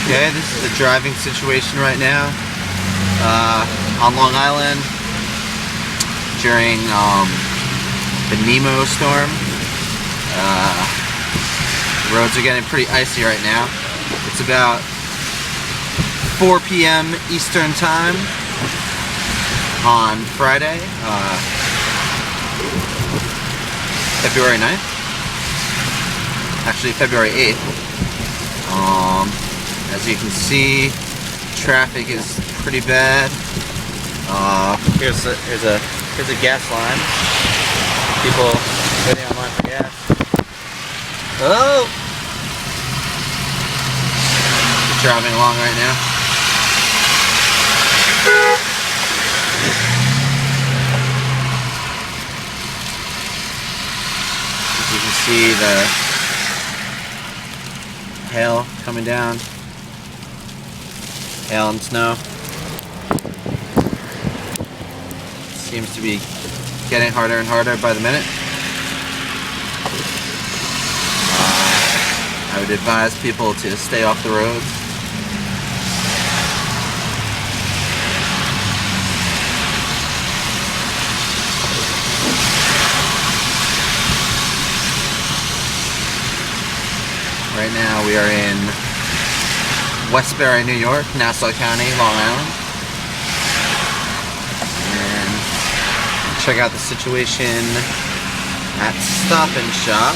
Okay, this is the driving situation right now on Long Island during the Nemo storm. The roads are getting pretty icy right now. It's about 4 p.m. Eastern Time on Friday, February 9th. Actually, February 8th. As you can see, traffic is pretty bad. Here's a gas line. People waiting online for gas. Oh! Just driving along right now. As you can see, the hail coming down. Hail and snow. Seems to be getting harder and harder by the minute. I would advise people to stay off the roads. Right now we are in Westbury, New York, Nassau County, Long Island. And check out the situation at Stop and Shop.